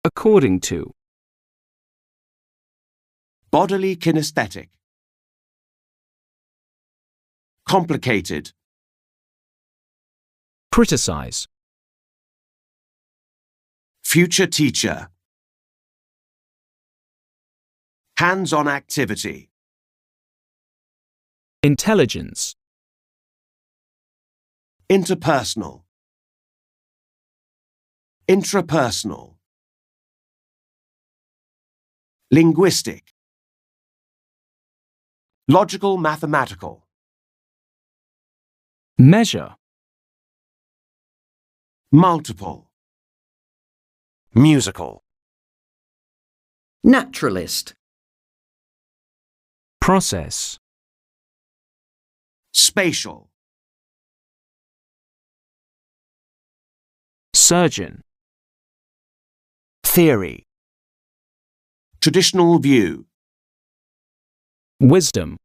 according to, bodily kinesthetic, complicated, criticize, future teacher, hands-on activity, intelligence, interpersonal, intrapersonal, linguistic, logical mathematical, measure, multiple, musical, naturalist, process, spatial, surgeon, theory, traditional view, wisdom,